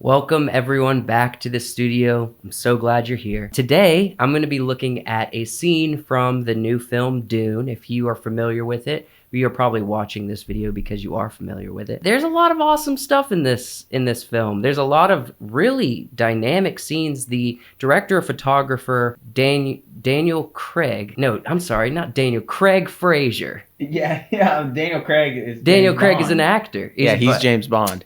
Welcome everyone back to the studio. I'm so glad you're here. Today, I'm going to be looking at a scene from the new film Dune. If you are familiar with it, you're probably watching this video because you are familiar with it. There's a lot of awesome stuff in this film. There's a lot of really dynamic scenes. The director of photographer Daniel Craig. No, I'm sorry, not Daniel. Craig Fraser. Yeah. Daniel Craig is Daniel James Craig Bond. is an actor. He's James Bond.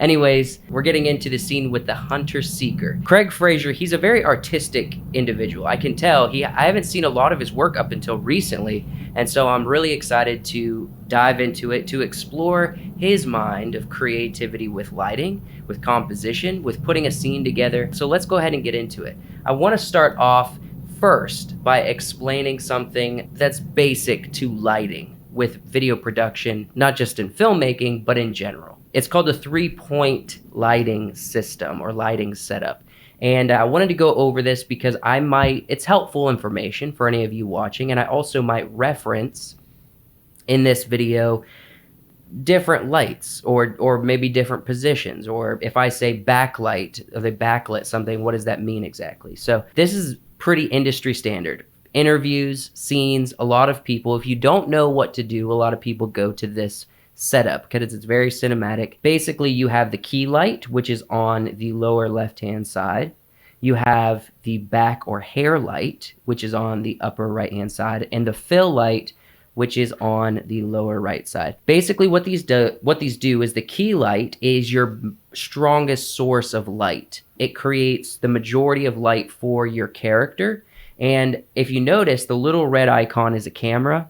Anyways, we're getting into the scene with the hunter-seeker. Craig Fraser, he's a very artistic individual. I can tell. I haven't seen a lot of his work up until recently, and so I'm really excited to dive into it, to explore his mind of creativity with lighting, with composition, with putting a scene together. So let's go ahead and get into it. I want to start off first by explaining something that's basic to lighting with video production, not just in filmmaking, but in general. It's called the 3-point lighting system or lighting setup. And I wanted to go over this because it's helpful information for any of you watching, and I also might reference in this video different lights or maybe different positions, or if I say backlight, or they backlit something, what does that mean exactly? So this is pretty industry standard. Interviews, scenes, a lot of people, if you don't know what to do, a lot of people go to this setup because it's very cinematic. Basically, you have the key light, which is on the lower left-hand side. You have the back or hair light, which is on the upper right-hand side, and the fill light, which is on the lower right side. Basically, what these do is the key light is your strongest source of light. It creates the majority of light for your character. And if you notice, the little red icon is a camera.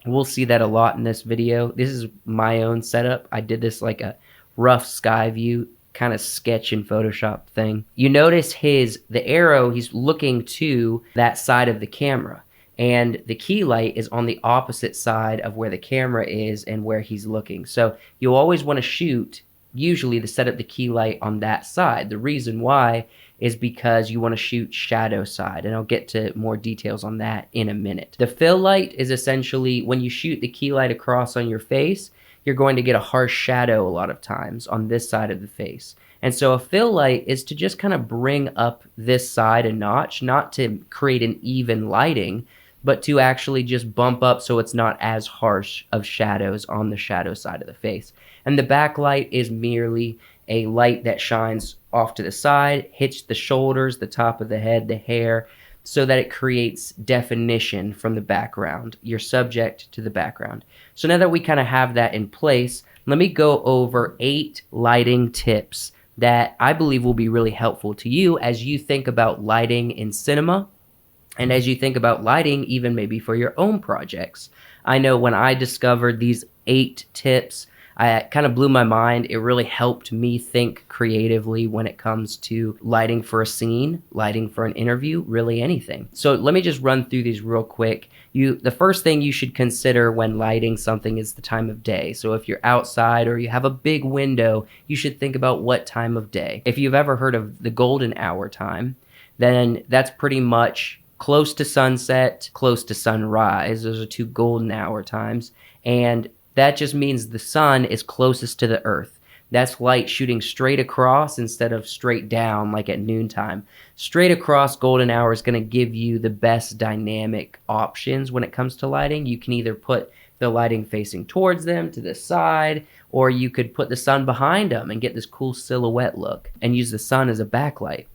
We'll see that a lot in this video. This is my own setup. I did this like a rough sky view kind of sketch in Photoshop thing. You notice the arrow, he's looking to that side of the camera. And the key light is on the opposite side of where the camera is and where he's looking. So you'll always want to shoot, usually, to set up the key light on that side. The reason why is because you want to shoot shadow side, and I'll get to more details on that in a minute. The fill light is essentially when you shoot the key light across on your face, you're going to get a harsh shadow a lot of times on this side of the face. And so a fill light is to just kind of bring up this side a notch, not to create an even lighting, but to actually just bump up so it's not as harsh of shadows on the shadow side of the face. And the backlight is merely a light that shines off to the side, hits the shoulders, the top of the head, the hair, so that it creates definition from the background, your subject to the background. So now that we kind of have that in place, let me go over 8 lighting tips that I believe will be really helpful to you as you think about lighting in cinema, and as you think about lighting even maybe for your own projects. I know when I discovered these 8 tips, it kind of blew my mind. It really helped me think creatively when it comes to lighting for a scene, lighting for an interview, really anything. So let me just run through these real quick. The first thing you should consider when lighting something is the time of day. So if you're outside or you have a big window, you should think about what time of day. If you've ever heard of the golden hour time, then that's pretty much close to sunset, close to sunrise. Those are 2 golden hour times. And that just means the sun is closest to the earth. That's light shooting straight across instead of straight down like at noontime. Straight across golden hour is going to give you the best dynamic options when it comes to lighting. You can either put the lighting facing towards them, to the side, or you could put the sun behind them and get this cool silhouette look and use the sun as a backlight.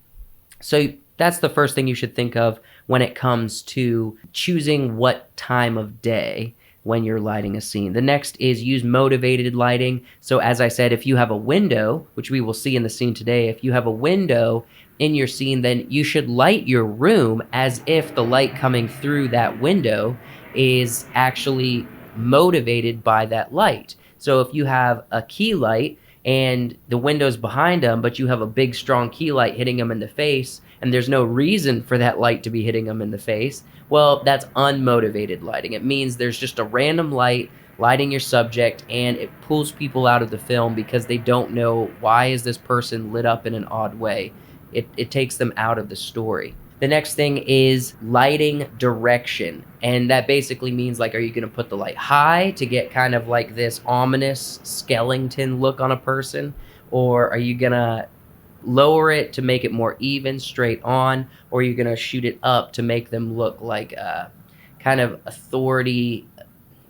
So that's the first thing you should think of when it comes to choosing what time of day when you're lighting a scene. The next is use motivated lighting. So as I said, if you have a window, which we will see in the scene today, if you have a window in your scene, then you should light your room as if the light coming through that window is actually motivated by that light. So if you have a key light and the window's behind them, but you have a big strong key light hitting them in the face, and there's no reason for that light to be hitting them in the face, well, that's unmotivated lighting. It means there's just a random light lighting your subject, and it pulls people out of the film because they don't know, why is this person lit up in an odd way? It takes them out of the story. The next thing is lighting direction. And that basically means, like, are you going to put the light high to get kind of like this ominous skeleton look on a person? Or are you gonna lower it to make it more even, straight on, or are you gonna shoot it up to make them look like a kind of authority,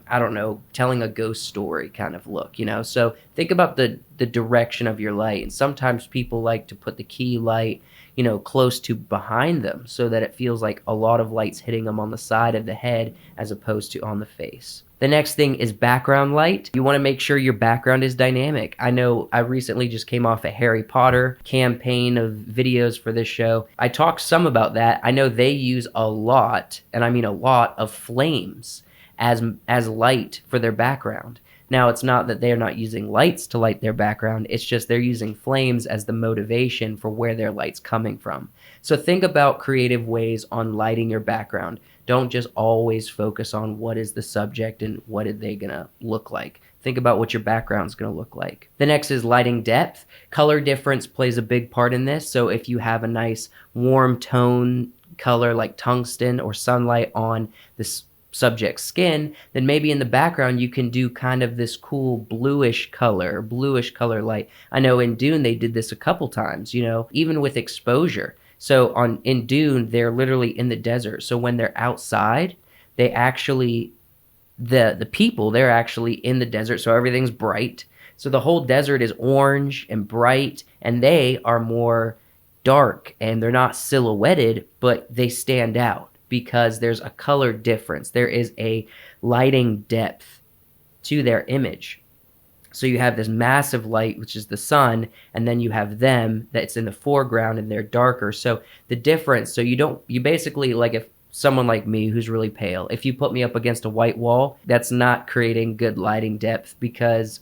I don't know, telling a ghost story kind of look, you know? So think about the direction of your light. And sometimes people like to put the key light, you know, close to behind them so that it feels like a lot of light's hitting them on the side of the head as opposed to on the face. The next thing is background light. You want to make sure your background is dynamic. I know I recently just came off a Harry Potter campaign of videos for this show. I talked some about that. I know they use a lot, and I mean a lot, of flames as light for their background. Now, it's not that they're not using lights to light their background, it's just they're using flames as the motivation for where their light's coming from. So think about creative ways on lighting your background. Don't just always focus on what is the subject and what are they gonna look like. Think about what your background's gonna look like. The next is lighting depth. Color difference plays a big part in this. So if you have a nice warm tone color like tungsten or sunlight on this subject's skin, then maybe in the background you can do kind of this cool bluish color light. I know in Dune they did this a couple times, you know, even with exposure. So in Dune, they're literally in the desert. So when they're outside, they actually, the people, they're actually in the desert. So everything's bright. So the whole desert is orange and bright, and they are more dark and they're not silhouetted, but they stand out because there's a color difference. There is a lighting depth to their image. So you have this massive light, which is the sun, and then you have them that's in the foreground and they're darker. So the difference, so you basically, like if someone like me who's really pale, if you put me up against a white wall, that's not creating good lighting depth because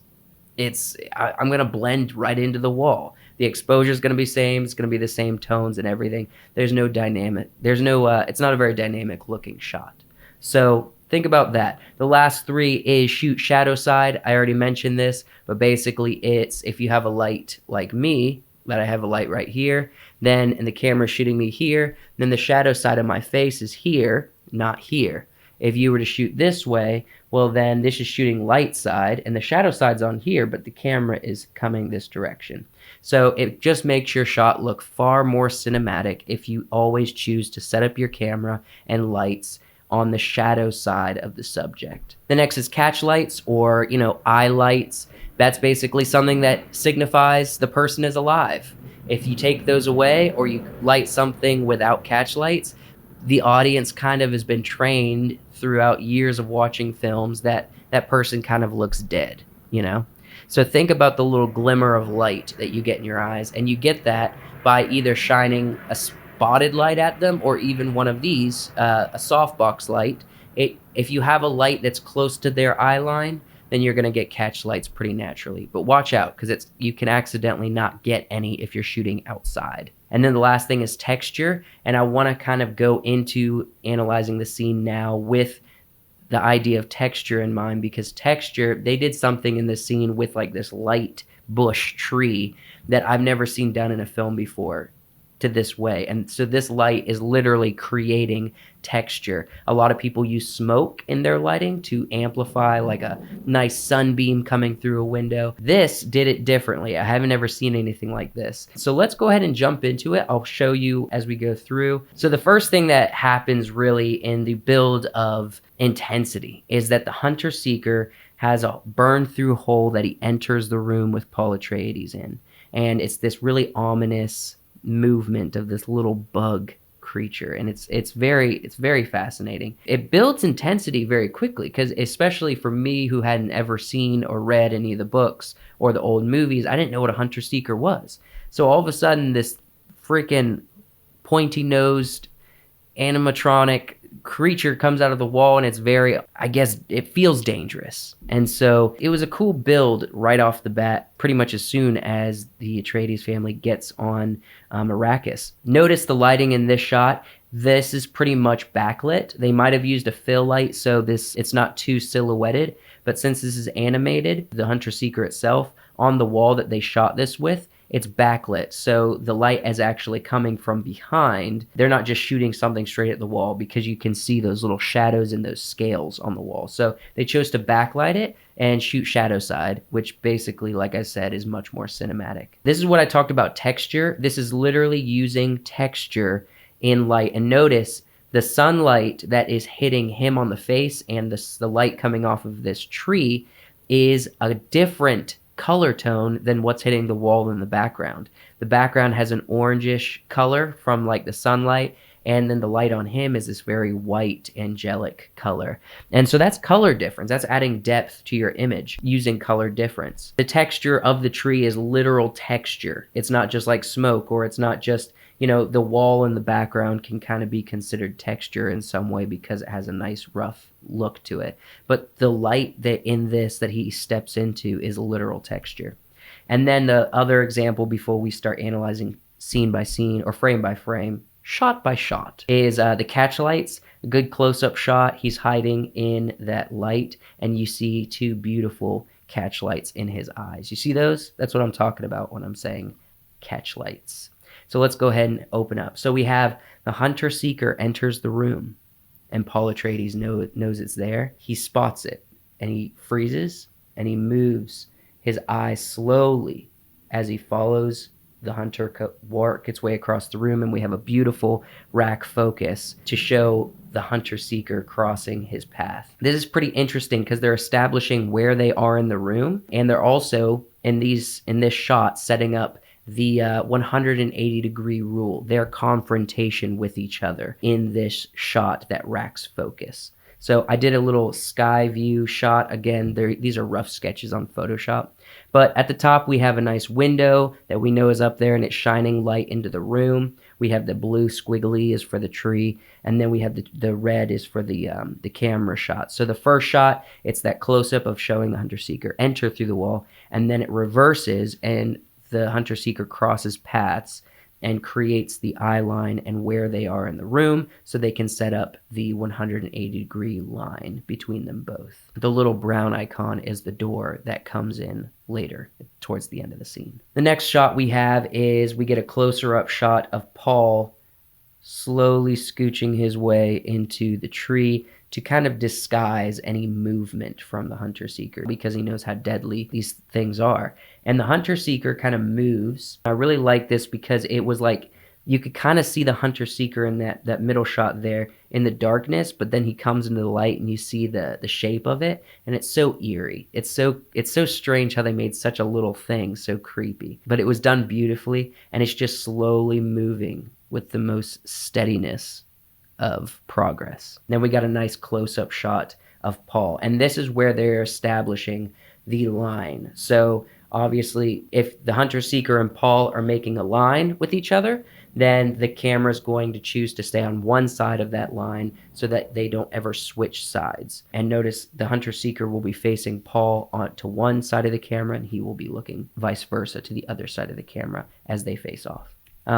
I'm going to blend right into the wall. The exposure is going to be same. It's going to be the same tones and everything. There's no dynamic. It's not a very dynamic looking shot. So think about that. The last three is shoot shadow side. I already mentioned this, but basically it's if you have a light like me, that I have a light right here, then and the camera's shooting me here, then the shadow side of my face is here, not here. If you were to shoot this way, well then this is shooting light side and the shadow side's on here, but the camera is coming this direction. So it just makes your shot look far more cinematic if you always choose to set up your camera and lights on the shadow side of the subject. The next is catch lights, or eye lights. That's basically something that signifies the person is alive. If you take those away or you light something without catch lights, the audience kind of has been trained throughout years of watching films that that person kind of looks dead, So think about the little glimmer of light that you get in your eyes, and you get that by either shining a spotted light at them or even one of these, a softbox light. If you have a light that's close to their eye line, then you're going to get catch lights pretty naturally. But watch out, because you can accidentally not get any if you're shooting outside. And then the last thing is texture, and I want to kind of go into analyzing the scene now with the idea of texture in mind, because texture, they did something in this scene with like this light bush tree that I've never seen done in a film before to this way. And so this light is literally creating texture. A lot of people use smoke in their lighting to amplify like a nice sunbeam coming through a window. This did it differently. I haven't ever seen anything like this. So let's go ahead and jump into it. I'll show you as we go through. So the first thing that happens really in the build of intensity is that the hunter-seeker has a burn-through hole that he enters the room with Paul Atreides in. And it's this really ominous movement of this little bug creature, and it's very fascinating. It builds intensity very quickly, because especially for me who hadn't ever seen or read any of the books or the old movies, I didn't know what a hunter seeker was. So all of a sudden this freaking pointy nosed animatronic creature comes out of the wall, and it's very, I guess, it feels dangerous. And so it was a cool build right off the bat, pretty much as soon as the Atreides family gets on Arrakis. Notice the lighting in this shot. This is pretty much backlit. They might have used a fill light so it's not too silhouetted, but since this is animated, the hunter seeker itself on the wall that they shot this with, it's backlit. So the light is actually coming from behind. They're not just shooting something straight at the wall, because you can see those little shadows and those scales on the wall. So they chose to backlight it and shoot shadow side, which basically, like I said, is much more cinematic. This is what I talked about texture. This is literally using texture in light. And notice the sunlight that is hitting him on the face and the light coming off of this tree is a different color tone than what's hitting the wall in the background. The background has an orangish color from like the sunlight, and then the light on him is this very white angelic color. And so that's color difference. That's adding depth to your image using color difference. The texture of the tree is literal texture. It's not just like smoke, or it's not just, you know, the wall in the background can kind of be considered texture in some way because it has a nice rough look to it. But the light that in this that he steps into is literal texture. And then the other example before we start analyzing scene by scene or frame by frame, shot by shot, is the catch lights. A good close-up shot. He's hiding in that light, and you see two beautiful catch lights in his eyes. You see those? That's what I'm talking about when I'm saying catch lights. So let's go ahead and open up. So we have the hunter-seeker enters the room, and Paul Atreides knows it's there. He spots it, and he freezes, and he moves his eyes slowly as he follows the hunter work its way across the room, and we have a beautiful rack focus to show the hunter-seeker crossing his path. This is pretty interesting because they're establishing where they are in the room, and they're also in this shot setting up the 180-degree rule, their confrontation with each other in this shot that racks focus. So I did a little sky view shot. Again, these are rough sketches on Photoshop. But at the top, we have a nice window that we know is up there, and it's shining light into the room. We have the blue squiggly is for the tree, and then we have the red is for the camera shot. So the first shot, it's that close-up of showing the hunter-seeker enter through the wall, and then it reverses, and the hunter-seeker crosses paths and creates the eye line and where they are in the room so they can set up the 180-degree line between them both. The little brown icon is the door that comes in later towards the end of the scene. The next shot we have is we get a closer up shot of Paul slowly scooching his way into the tree to kind of disguise any movement from the hunter-seeker because he knows how deadly these things are. And the hunter-seeker kind of moves. I really like this because it was like you could kind of see the hunter-seeker in that middle shot there in the darkness, but then he comes into the light and you see the shape of it, and it's so eerie. It's so strange how they made such a little thing so creepy. But it was done beautifully, and it's just slowly moving with the most steadiness of progress. Then we got a nice close-up shot of Paul, and this is where they're establishing the line. So obviously, if the hunter-seeker and Paul are making a line with each other, then the camera is going to choose to stay on one side of that line so that they don't ever switch sides. And notice the hunter-seeker will be facing Paul onto one side of the camera, and he will be looking vice versa to the other side of the camera as they face off.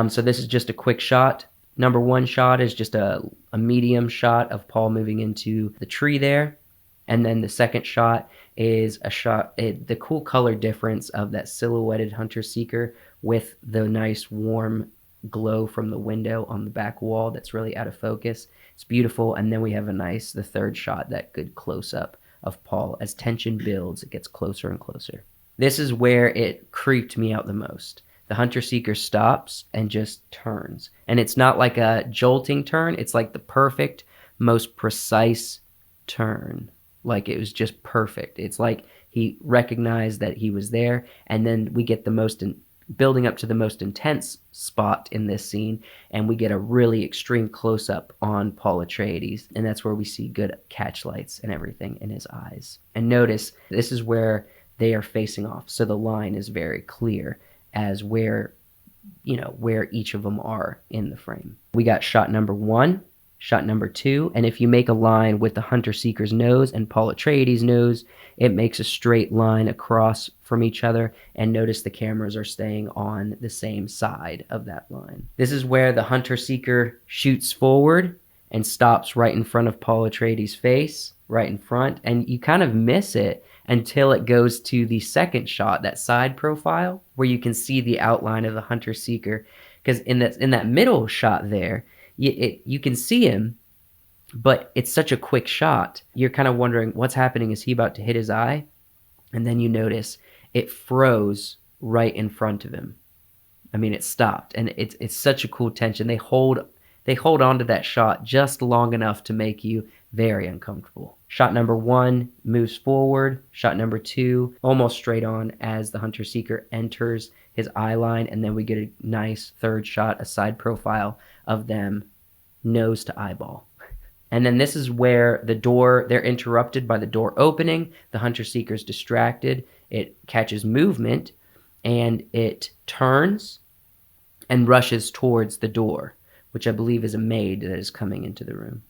So this is just a quick shot. Number one shot is just a medium shot of Paul moving into the tree there. And then the second shot is a shot, the cool color difference of that silhouetted hunter-seeker with the nice warm glow from the window on the back wall that's really out of focus. It's beautiful. And then we have the third shot, that good close-up of Paul. As tension builds, it gets closer and closer. This is where it creeped me out the most. The hunter-seeker stops and just turns. And it's not like a jolting turn. It's like the perfect, most precise turn. Like it was just perfect. It's like he recognized that he was there. And then we get building up to the most intense spot in this scene. And we get a really extreme close-up on Paul Atreides. And that's where we see good catch lights and everything in his eyes. And notice, this is where they are facing off. So the line is very clear as where each of them are in the frame. We got shot number one, shot number two, and if you make a line with the hunter-seeker's nose and Paul Atreides' nose, it makes a straight line across from each other, and notice the cameras are staying on the same side of that line. This is where the hunter-seeker shoots forward and stops right in front of Paul Atreides' face, right in front, and you kind of miss it until it goes to the second shot, that side profile, where you can see the outline of the hunter-seeker. Because in that middle shot there, you can see him, but it's such a quick shot. You're kind of wondering what's happening. Is he about to hit his eye? And then you notice it froze right in front of him. I mean, it stopped, and it's such a cool tension. They hold on to that shot just long enough to make you very uncomfortable. Shot number 1 moves forward. Shot number 2 almost straight on as the hunter-seeker enters his eye line, and then we get a nice third shot, a side profile of them nose to eyeball. And then this is where they're interrupted by the door opening. The hunter-seeker's distracted. It catches movement, and it turns and rushes towards the door, which I believe is a maid that is coming into the room.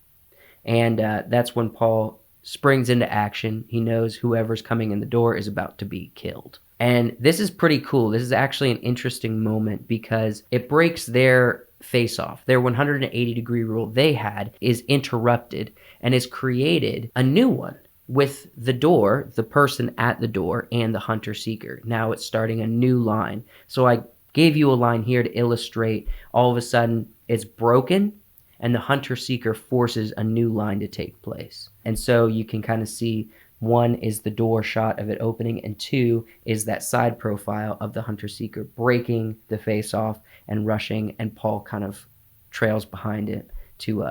And that's when Paul springs into action. He knows whoever's coming in the door is about to be killed. And this is pretty cool. This is actually an interesting moment because it breaks their face-off. Their 180-degree rule they had is interrupted and has created a new one with the door, the person at the door, and the hunter-seeker. Now it's starting a new line. So I gave you a line here to illustrate all of a sudden it's broken and the hunter-seeker forces a new line to take place. And so you can kind of see 1 is the door shot of it opening, and 2 is that side profile of the hunter-seeker breaking the face off and rushing, and Paul kind of trails behind it to,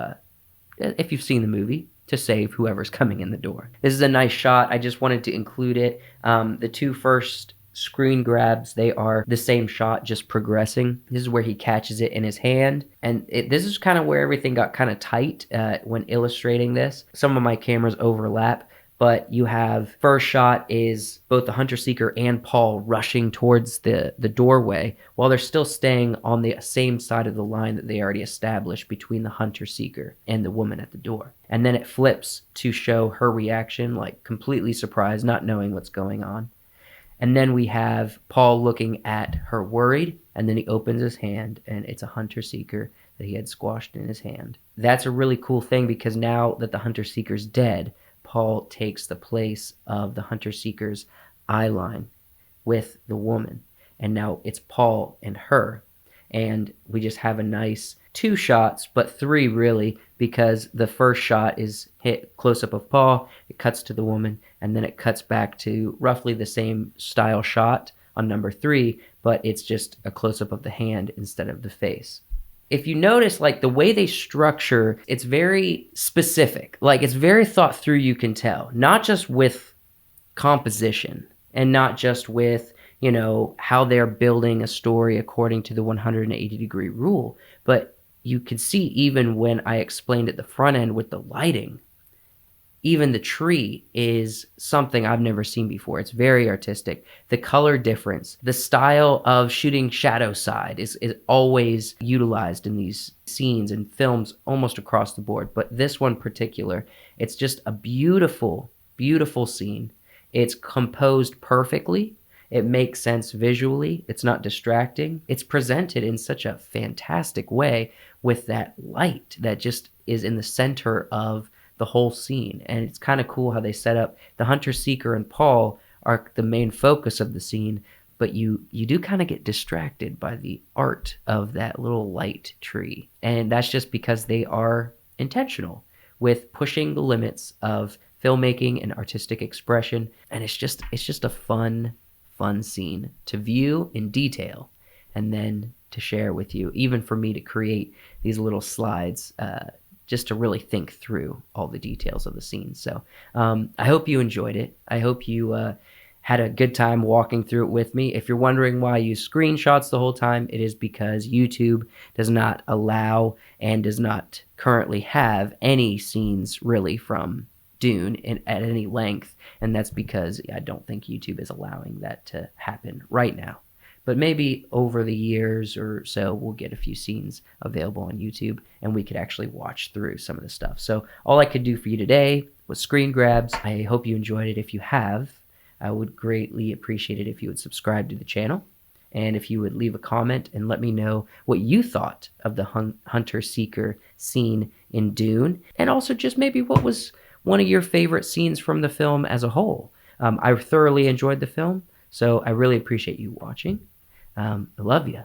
if you've seen the movie, to save whoever's coming in the door. This is a nice shot. I just wanted to include it. The 2 first screen grabs, they are the same shot, just progressing. This is where he catches it in his hand, and this is kind of where everything got kind of tight when illustrating this. Some of my cameras overlap, but you have first shot is both the hunter-seeker and Paul rushing towards the doorway while they're still staying on the same side of the line that they already established between the hunter-seeker and the woman at the door. And then it flips to show her reaction, like completely surprised, not knowing what's going on. And then we have Paul looking at her worried, and then he opens his hand, and it's a hunter-seeker that he had squashed in his hand. That's a really cool thing because now that the hunter-seeker's dead, Paul takes the place of the hunter-seeker's eye line with the woman. And now it's Paul and her. And we just have a nice 2 shots, but 3 really, because the first shot is hit close-up of Paul, it cuts to the woman, and then it cuts back to roughly the same style shot on number 3, but it's just a close-up of the hand instead of the face. If you notice, like the way they structure, it's very specific. Like it's very thought through, you can tell. Not just with composition and not just with, how they're building a story according to the 180-degree rule, but you can see even when I explained at the front end with the lighting, even the tree is something I've never seen before. It's very artistic. The color difference, the style of shooting shadow side is always utilized in these scenes and films almost across the board. But this one particular, it's just a beautiful, beautiful scene. It's composed perfectly. It makes sense visually. It's not distracting. It's presented in such a fantastic way with that light that just is in the center of the whole scene. And it's kind of cool how they set up the hunter-seeker and Paul are the main focus of the scene, but you do kind of get distracted by the art of that little light tree. And that's just because they are intentional with pushing the limits of filmmaking and artistic expression. And it's just a fun scene to view in detail and then to share with you, even for me to create these little slides just to really think through all the details of the scene. So I hope you enjoyed it. I hope you had a good time walking through it with me. If you're wondering why I use screenshots the whole time, it is because YouTube does not allow and does not currently have any scenes really from Dune at any length, and that's because I don't think YouTube is allowing that to happen right now. But maybe over the years or so, we'll get a few scenes available on YouTube, and we could actually watch through some of the stuff. So all I could do for you today was screen grabs. I hope you enjoyed it. If you have, I would greatly appreciate it if you would subscribe to the channel, and if you would leave a comment and let me know what you thought of the hunter-seeker scene in Dune, and also just maybe what was one of your favorite scenes from the film as a whole. I thoroughly enjoyed the film, so I really appreciate you watching. I love you.